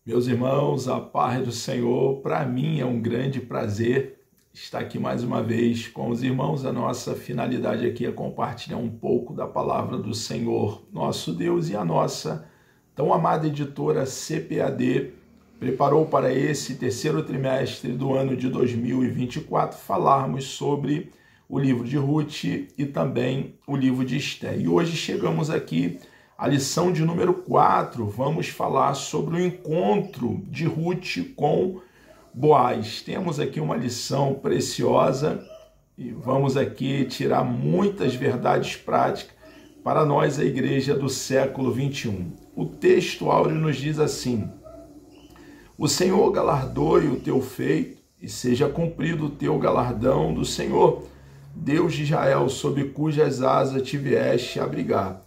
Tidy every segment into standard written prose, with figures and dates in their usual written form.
Meus irmãos, a paz do Senhor, para mim é um grande prazer estar aqui mais uma vez com os irmãos. A nossa finalidade aqui é compartilhar um pouco da palavra do Senhor, nosso Deus, e a nossa tão amada editora CPAD preparou para esse terceiro trimestre do ano de 2024 falarmos sobre o livro de Ruth e também o livro de Esté. E hoje chegamos aqui à lição de número 4, vamos falar sobre o encontro de Ruth com Boaz. Temos aqui uma lição preciosa e vamos aqui tirar muitas verdades práticas para nós, a igreja do século 21. O texto áureo nos diz assim: o Senhor galardoe o teu feito e seja cumprido o teu galardão do Senhor, Deus de Israel, sob cujas asas te vieste abrigar.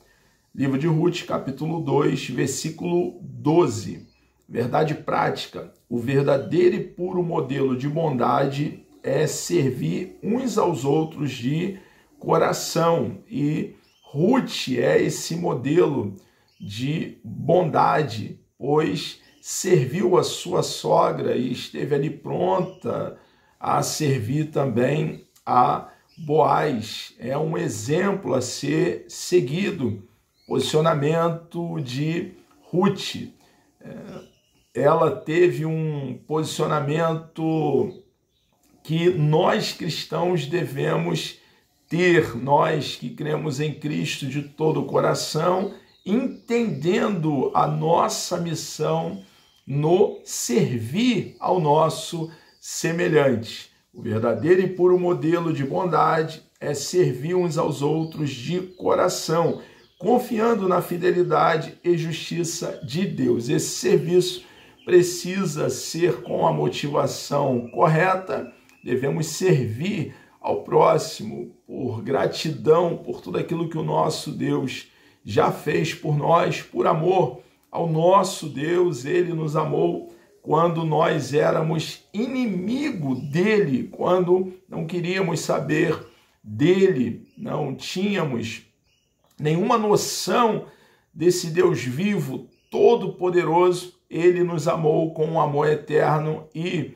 Livro de Ruth, capítulo 2, versículo 12. Verdade prática. O verdadeiro e puro modelo de bondade é servir uns aos outros de coração. E Ruth é esse modelo de bondade, pois serviu a sua sogra e esteve ali pronta a servir também a Boaz. É um exemplo a ser seguido. Posicionamento de Ruth. Ela teve um posicionamento que nós cristãos devemos ter, nós que cremos em Cristo de todo o coração, entendendo a nossa missão no servir ao nosso semelhante. O verdadeiro e puro modelo de bondade é servir uns aos outros de coração, confiando na fidelidade e justiça de Deus. Esse serviço precisa ser com a motivação correta. Devemos servir ao próximo por gratidão por tudo aquilo que o nosso Deus já fez por nós, por amor ao nosso Deus. Ele nos amou quando nós éramos inimigo dele, quando não queríamos saber dele, não tínhamos nenhuma noção desse Deus vivo, todo-poderoso. Ele nos amou com um amor eterno e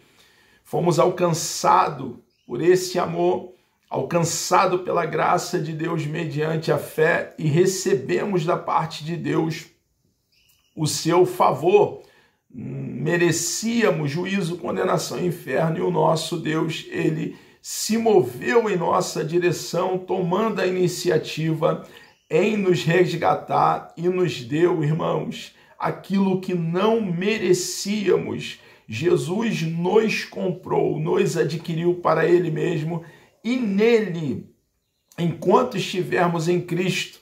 fomos alcançados por esse amor, alcançado pela graça de Deus mediante a fé, e recebemos da parte de Deus o seu favor. Merecíamos juízo, condenação e inferno, e o nosso Deus, ele se moveu em nossa direção, tomando a iniciativa em nos resgatar, e nos deu, irmãos, aquilo que não merecíamos. Jesus nos comprou, nos adquiriu para ele mesmo, e nele, enquanto estivermos em Cristo,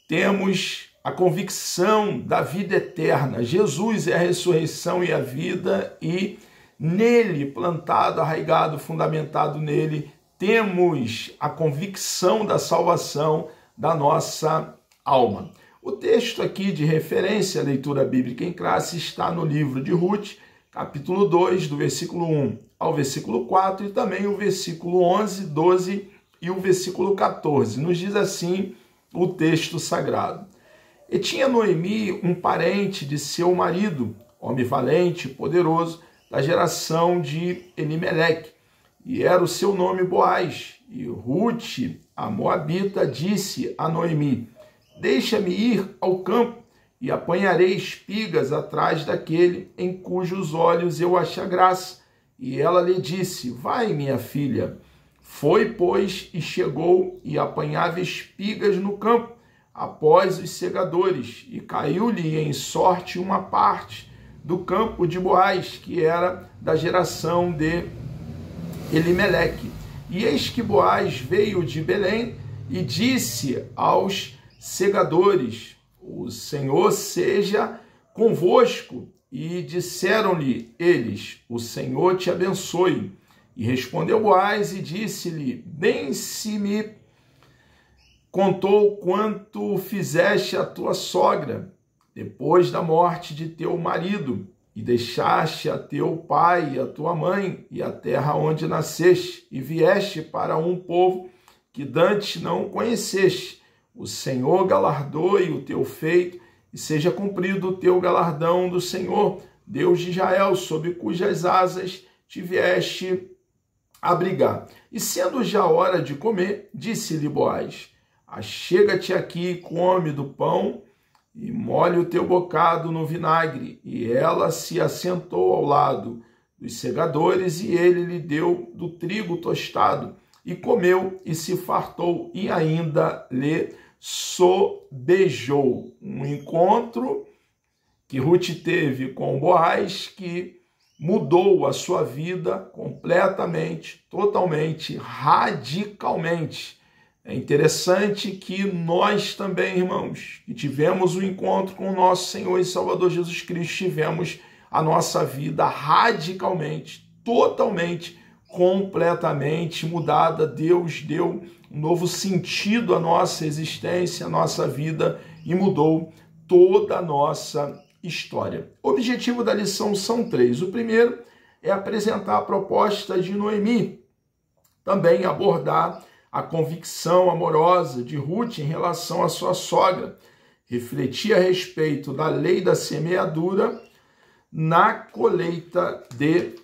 temos a convicção da vida eterna. Jesus é a ressurreição e a vida, e nele, plantado, arraigado, fundamentado nele, temos a convicção da salvação da nossa alma. O texto aqui de referência, a leitura bíblica em classe, está no livro de Ruth, capítulo 2, do versículo 1 ao versículo 4, e também o versículo 11, 12 e o versículo 14. Nos diz assim o texto sagrado: e tinha Noemi um parente de seu marido, homem valente, poderoso, da geração de Elimeleque, e era o seu nome Boaz. E Ruth, a moabita, disse a Noemi: deixa-me ir ao campo e apanharei espigas atrás daquele em cujos olhos eu achar graça. E ela lhe disse: vai, minha filha. Foi, pois, e chegou e apanhava espigas no campo, após os segadores, e caiu-lhe em sorte uma parte do campo de Boaz, que era da geração de Elimeleque. E eis que Boaz veio de Belém e disse aos segadores: o Senhor seja convosco. E disseram-lhe eles: o Senhor te abençoe. E respondeu Boaz e disse-lhe: bem se me contou quanto fizeste a tua sogra, depois da morte de teu marido, e deixaste a teu pai e a tua mãe e a terra onde nasceste, e vieste para um povo que dantes não conheceste. O Senhor galardoe o teu feito, e seja cumprido o teu galardão do Senhor, Deus de Israel, sob cujas asas te vieste abrigar. E sendo já hora de comer, disse-lhe Boaz: achega-te aqui, come do pão e molhe o teu bocado no vinagre. E ela se assentou ao lado dos segadores, e ele lhe deu do trigo tostado, e comeu e se fartou, e ainda lhe sobejou. Um encontro que Ruth teve com Boaz que mudou a sua vida completamente, totalmente, radicalmente. É interessante que nós também, irmãos, que tivemos o encontro com o nosso Senhor e Salvador Jesus Cristo, tivemos a nossa vida radicalmente, totalmente, completamente mudada. Deus deu um novo sentido à nossa existência, à nossa vida, e mudou toda a nossa história. O objetivo da lição são 3. O primeiro é apresentar a proposta de Noemi, também abordar a convicção amorosa de Ruth em relação à sua sogra, refletir a respeito da lei da semeadura na colheita de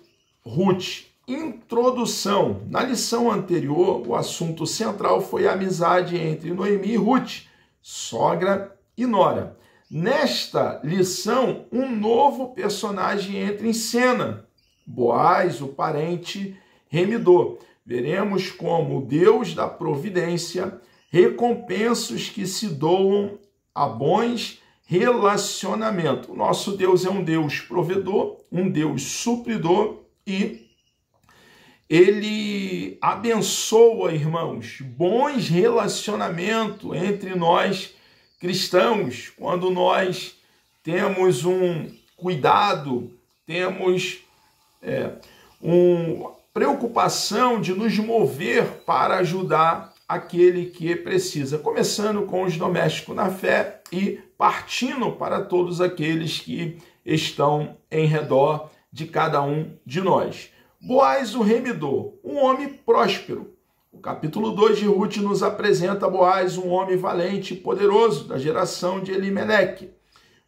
Ruth. Introdução. Na lição anterior, o assunto central foi a amizade entre Noemi e Ruth, sogra e nora. Nesta lição, um novo personagem entra em cena, Boaz, o parente remidor. Veremos como o Deus da providência recompensa os que se doam a bons relacionamentos. O nosso Deus é um Deus provedor, um Deus supridor, e Ele abençoa, irmãos, bons relacionamentos entre nós cristãos, quando nós temos um cuidado, temos preocupação de nos mover para ajudar aquele que precisa, começando com os domésticos na fé e partindo para todos aqueles que estão em redor de cada um de nós. Boaz, o remidor, um homem próspero. O capítulo 2 de Ruth nos apresenta Boaz, um homem valente e poderoso, da geração de Elimeleque.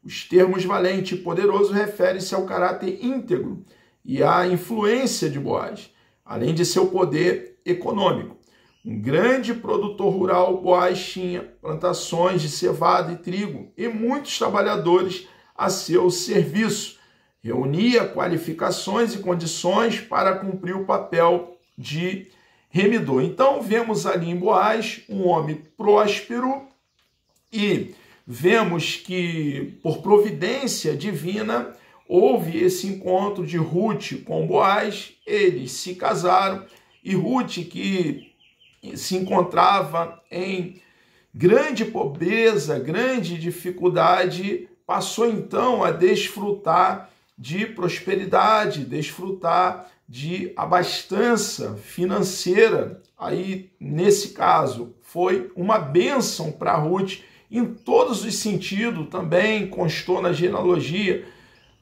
Os termos valente e poderoso referem-se ao caráter íntegro e à influência de Boaz, além de seu poder econômico. Um grande produtor rural, Boaz tinha plantações de cevada e trigo e muitos trabalhadores a seu serviço. Reunia qualificações e condições para cumprir o papel de remidor. Então, vemos ali em Boaz um homem próspero, e vemos que, por providência divina, houve esse encontro de Ruth com Boaz, eles se casaram, e Ruth, que se encontrava em grande pobreza, grande dificuldade, passou então a desfrutar de prosperidade, desfrutar de abastança financeira. Aí, nesse caso, foi uma bênção para Ruth em todos os sentidos. Também constou na genealogia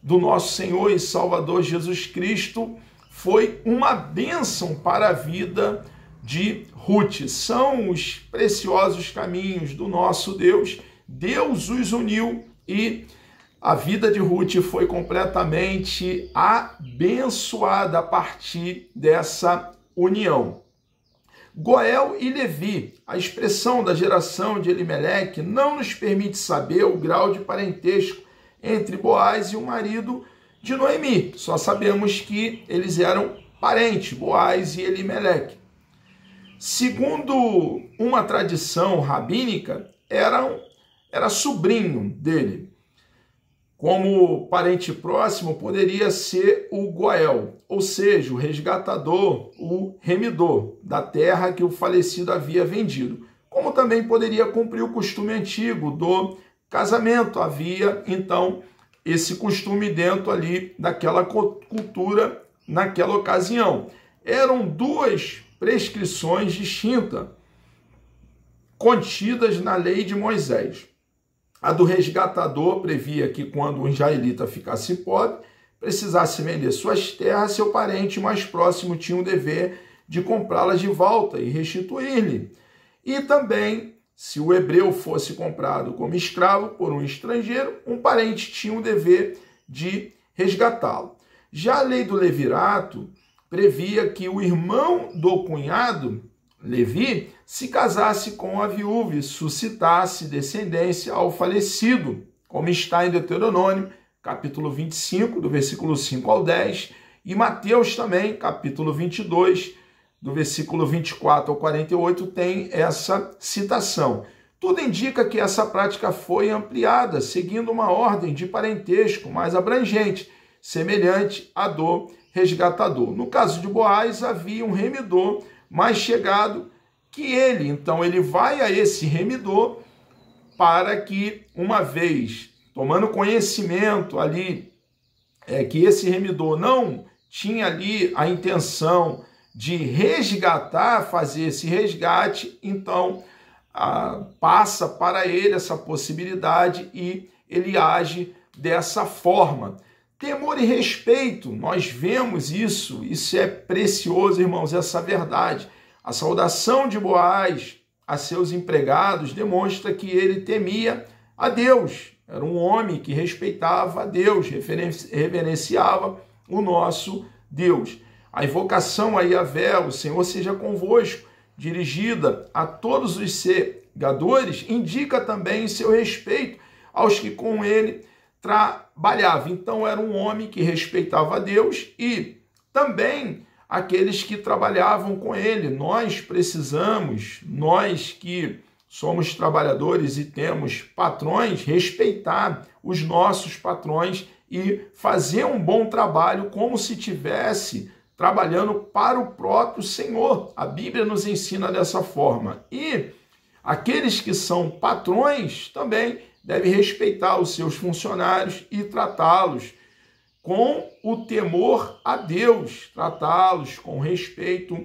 do nosso Senhor e Salvador Jesus Cristo, foi uma bênção para a vida de Ruth. São os preciosos caminhos do nosso Deus. Deus os uniu e a vida de Ruth foi completamente abençoada a partir dessa união. Goel e Levi, a expressão da geração de Elimeleque, não nos permite saber o grau de parentesco entre Boaz e o marido de Noemi. Só sabemos que eles eram parentes, Boaz e Elimeleque. Segundo uma tradição rabínica, era sobrinho dele. Como parente próximo, poderia ser o Goel, ou seja, o resgatador, o remidor da terra que o falecido havia vendido. Como também poderia cumprir o costume antigo do casamento. Havia, então, esse costume dentro ali daquela cultura, naquela ocasião. Eram duas prescrições distintas, contidas na lei de Moisés. A do resgatador previa que quando um israelita ficasse pobre, precisasse vender suas terras, seu parente mais próximo tinha o dever de comprá-las de volta e restituir-lhe. E também, se o hebreu fosse comprado como escravo por um estrangeiro, um parente tinha o dever de resgatá-lo. Já a lei do levirato previa que o irmão do cunhado, Levi, se casasse com a viúva e suscitasse descendência ao falecido, como está em Deuteronômio, capítulo 25, do versículo 5 ao 10, e Mateus também, capítulo 22, do versículo 24 ao 48, tem essa citação. Tudo indica que essa prática foi ampliada, seguindo uma ordem de parentesco mais abrangente, semelhante à do resgatador. No caso de Boaz, havia um remidor mais chegado que ele. Então, ele vai a esse remidor para que, uma vez tomando conhecimento ali, que esse remidor não tinha ali a intenção de resgatar, fazer esse resgate, então passa para ele essa possibilidade e ele age dessa forma. Temor e respeito, nós vemos isso é precioso, irmãos, essa verdade. A saudação de Boaz a seus empregados demonstra que ele temia a Deus. Era um homem que respeitava a Deus, reverenciava o nosso Deus. A invocação a Yahvé, o Senhor seja convosco, dirigida a todos os segadores, indica também seu respeito aos que com ele trabalhavam. Então era um homem que respeitava a Deus e também aqueles que trabalhavam com ele. Nós precisamos, nós que somos trabalhadores e temos patrões, respeitar os nossos patrões e fazer um bom trabalho como se tivesse trabalhando para o próprio Senhor. A Bíblia nos ensina dessa forma. E aqueles que são patrões também devem respeitar os seus funcionários e tratá-los com o temor a Deus, tratá-los com respeito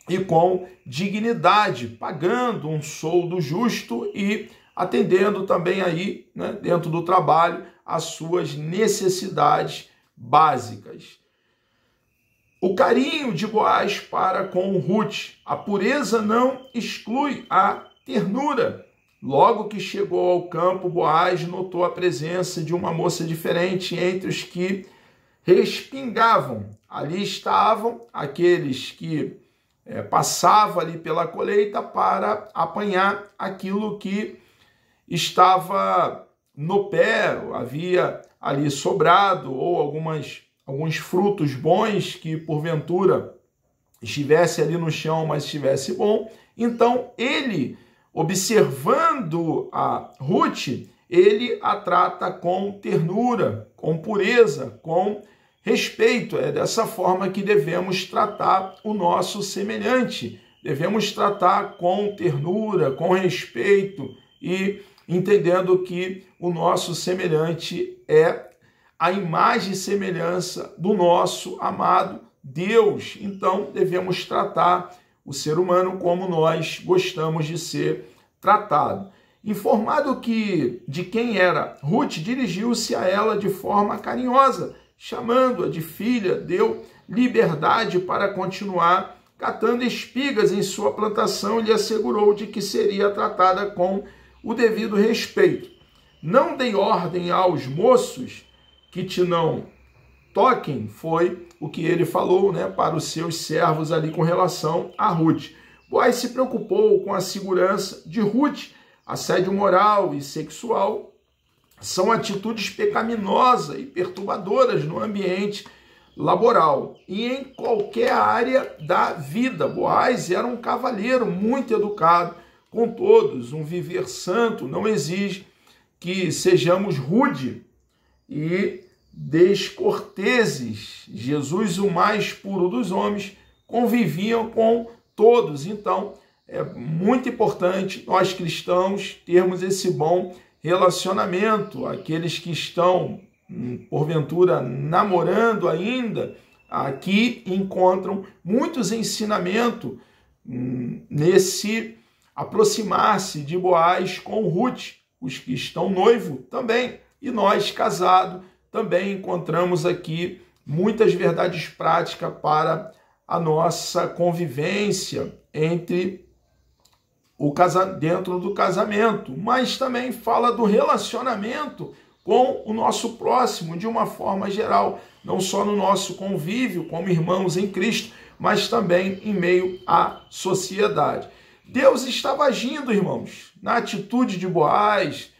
e com dignidade, pagando um soldo justo e atendendo também aí, dentro do trabalho, as suas necessidades básicas. O carinho de Boaz para com Ruth, a pureza não exclui a ternura. Logo que chegou ao campo, Boaz notou a presença de uma moça diferente entre os que respingavam. Ali estavam aqueles que passavam ali pela colheita para apanhar aquilo que estava no pé, havia ali sobrado, ou alguns frutos bons que porventura estivesse ali no chão, mas estivesse bom. Então ele, observando a Ruth, ele a trata com ternura, com pureza, com respeito. É dessa forma que devemos tratar o nosso semelhante. Devemos tratar com ternura, com respeito e entendendo que o nosso semelhante é a imagem e semelhança do nosso amado Deus. Então, devemos tratar o ser humano como nós gostamos de ser tratado. Informado de quem era Ruth, dirigiu-se a ela de forma carinhosa, chamando-a de filha, deu liberdade para continuar catando espigas em sua plantação e lhe assegurou de que seria tratada com o devido respeito. Não dei ordem aos moços que te não toquem, foi o que ele falou, para os seus servos ali com relação a Ruth. Boaz se preocupou com a segurança de Ruth. Assédio moral e sexual são atitudes pecaminosas e perturbadoras no ambiente laboral e em qualquer área da vida. Boaz era um cavalheiro muito educado com todos. Um viver santo não exige que sejamos rude e descorteses. Jesus, o mais puro dos homens, convivia com todos. Então, é muito importante nós cristãos termos esse bom relacionamento. Aqueles que estão, porventura, namorando ainda, aqui encontram muitos ensinamentos nesse aproximar-se de Boaz com Ruth. Os que estão noivo também, e nós casados também encontramos aqui muitas verdades práticas para a nossa convivência dentro do casamento, mas também fala do relacionamento com o nosso próximo de uma forma geral, não só no nosso convívio como irmãos em Cristo, mas também em meio à sociedade. Deus estava agindo, irmãos, na atitude de Boaz,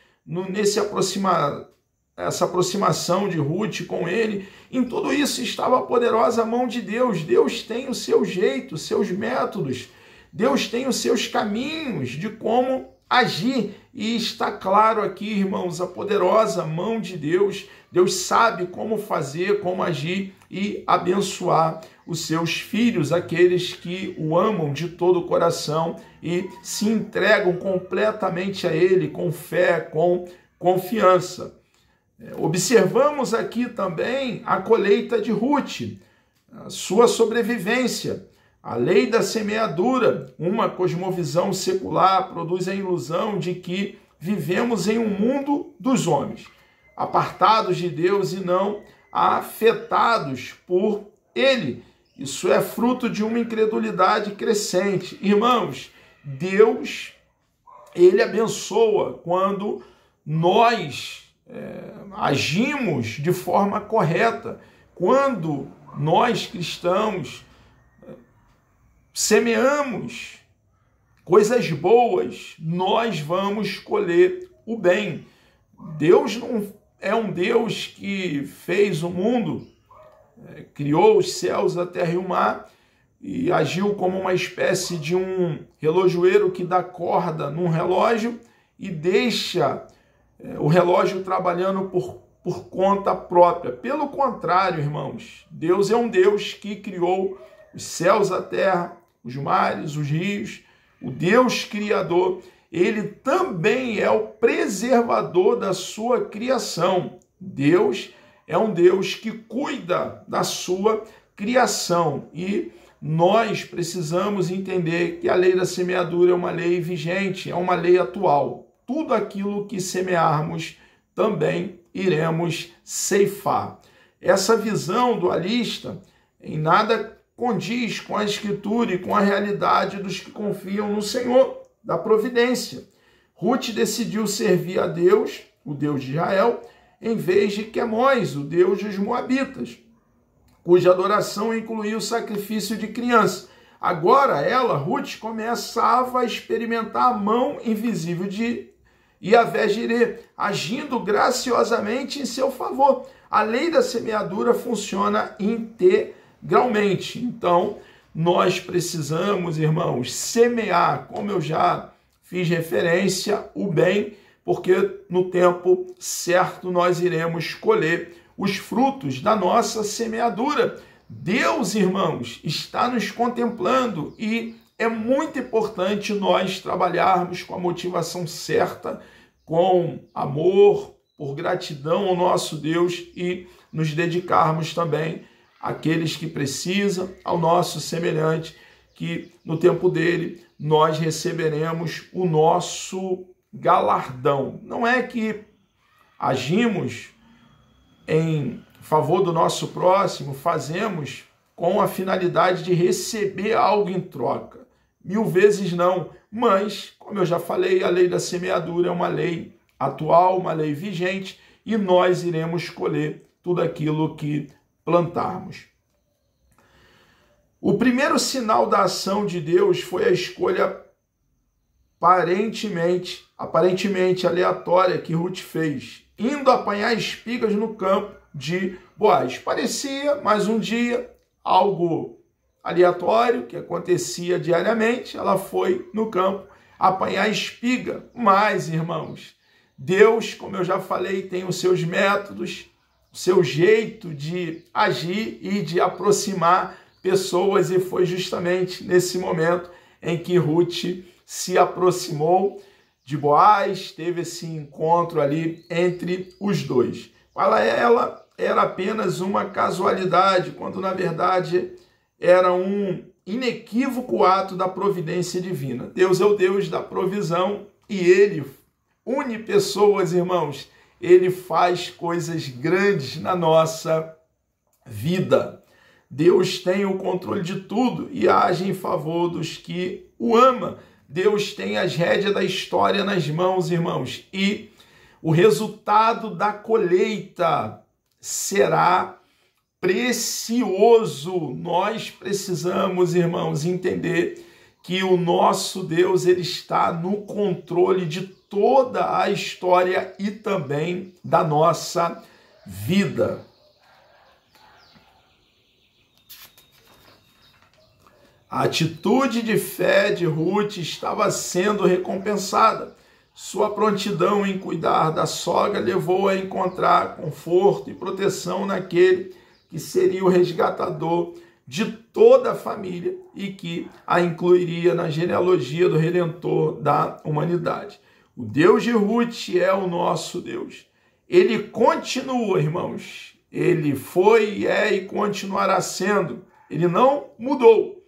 essa aproximação de Ruth com ele. Em tudo isso estava a poderosa mão de Deus. Deus tem o seu jeito, os seus métodos. Deus tem os seus caminhos de como agir. E está claro aqui, irmãos, a poderosa mão de Deus. Deus sabe como fazer, como agir e abençoar os seus filhos, aqueles que o amam de todo o coração e se entregam completamente a Ele, com fé, com confiança. Observamos aqui também a colheita de Ruth, a sua sobrevivência. A lei da semeadura, uma cosmovisão secular, produz a ilusão de que vivemos em um mundo dos homens, apartados de Deus e não afetados por Ele. Isso é fruto de uma incredulidade crescente. Irmãos, Deus, Ele abençoa quando nós agimos de forma correta. Quando nós cristãos semeamos coisas boas, nós vamos colher o bem. Deus não é um Deus que fez o mundo, criou os céus, a terra e o mar e agiu como uma espécie de um relojoeiro que dá corda num relógio e deixa o relógio trabalhando por conta própria. Pelo contrário, irmãos, Deus é um Deus que criou os céus, a terra, os mares, os rios, o Deus Criador. Ele também é o preservador da sua criação. Deus é um Deus que cuida da sua criação e nós precisamos entender que a lei da semeadura é uma lei vigente, é uma lei atual. Tudo aquilo que semearmos também iremos ceifar. Essa visão dualista em nada condiz com a Escritura e com a realidade dos que confiam no Senhor da providência. Ruth decidiu servir a Deus, o Deus de Israel, em vez de Quemós, o Deus dos Moabitas, cuja adoração incluía o sacrifício de criança. Agora ela, Ruth, começava a experimentar a mão invisível de Yahvé Jireh, agindo graciosamente em seu favor. A lei da semeadura funciona integralmente. Então, nós precisamos, irmãos, semear, como eu já fiz referência, o bem, porque no tempo certo nós iremos colher os frutos da nossa semeadura. Deus, irmãos, está nos contemplando e é muito importante nós trabalharmos com a motivação certa, com amor, por gratidão ao nosso Deus e nos dedicarmos também àqueles que precisam, ao nosso semelhante, que no tempo dele nós receberemos o nosso galardão. Não é que agimos em favor do nosso próximo, fazemos com a finalidade de receber algo em troca. 1000 vezes não, mas, como eu já falei, a lei da semeadura é uma lei atual, uma lei vigente, e nós iremos colher tudo aquilo que plantarmos. O primeiro sinal da ação de Deus foi a escolha aparentemente aleatória que Ruth fez, indo apanhar espigas no campo de Boaz. Parecia, mais um dia, algo aleatório que acontecia diariamente. Ela foi no campo apanhar espiga. Mas, irmãos, Deus, como eu já falei, tem os seus métodos, o seu jeito de agir e de aproximar pessoas, e foi justamente nesse momento em que Ruth se aproximou de Boaz, teve esse encontro ali entre os dois. Para ela era apenas uma casualidade, quando na verdade era um inequívoco ato da providência divina. Deus é o Deus da provisão e Ele une pessoas, irmãos. Ele faz coisas grandes na nossa vida. Deus tem o controle de tudo e age em favor dos que o amam. Deus tem as rédeas da história nas mãos, irmãos. E O resultado da colheita será precioso. Nós precisamos, irmãos, entender que o nosso Deus, ele está no controle de toda a história e também da nossa vida. A atitude de fé de Ruth estava sendo recompensada. Sua prontidão em cuidar da sogra levou a encontrar conforto e proteção naquele que seria o resgatador de toda a família e que a incluiria na genealogia do Redentor da humanidade. O Deus de Ruth é o nosso Deus. Ele continua, irmãos. Ele foi, é e continuará sendo. Ele não mudou.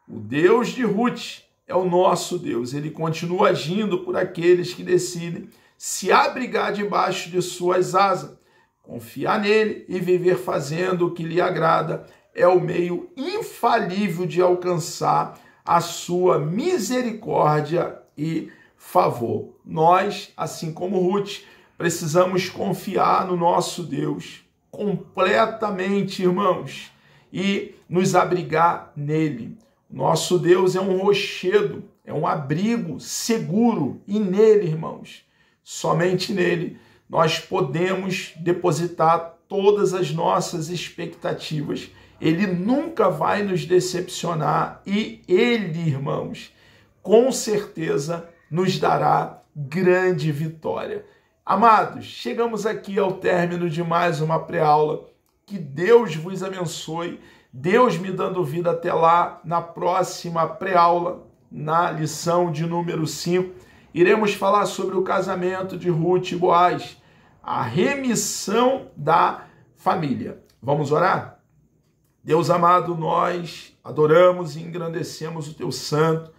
O Deus de Ruth é o nosso Deus. Ele continua agindo por aqueles que decidem se abrigar debaixo de suas asas. Confiar nele e viver fazendo o que lhe agrada é o meio infalível de alcançar a sua misericórdia e favor. Nós, assim como Ruth, precisamos confiar no nosso Deus completamente, irmãos, e nos abrigar nele. Nosso Deus é um rochedo, é um abrigo seguro, e nele, irmãos, somente nele, nós podemos depositar todas as nossas expectativas. Ele nunca vai nos decepcionar e ele, irmãos, com certeza nos dará grande vitória. Amados, chegamos aqui ao término de mais uma pré-aula. Que Deus vos abençoe. Deus me dando vida até lá, na próxima pré-aula, na lição de número 5, iremos falar sobre o casamento de Ruth e Boaz, a remissão da família. Vamos orar? Deus amado, nós adoramos e engrandecemos o teu santo,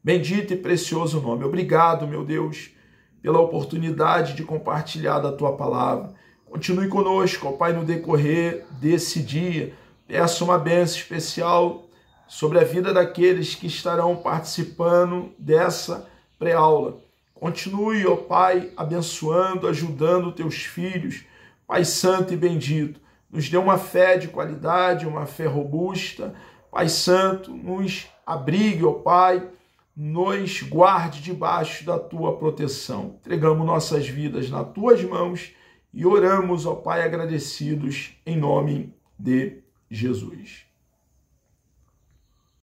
bendito e precioso nome. Obrigado, meu Deus, pela oportunidade de compartilhar da tua palavra. Continue conosco, ó Pai, no decorrer desse dia. Peço uma bênção especial sobre a vida daqueles que estarão participando dessa pré-aula. Continue, ó Pai, abençoando, ajudando teus filhos. Pai santo e bendito, nos dê uma fé de qualidade, uma fé robusta. Pai santo, nos abrigue, ó Pai, nos guarde debaixo da tua proteção. Entregamos nossas vidas nas tuas mãos e oramos, ó Pai, agradecidos em nome de Jesus.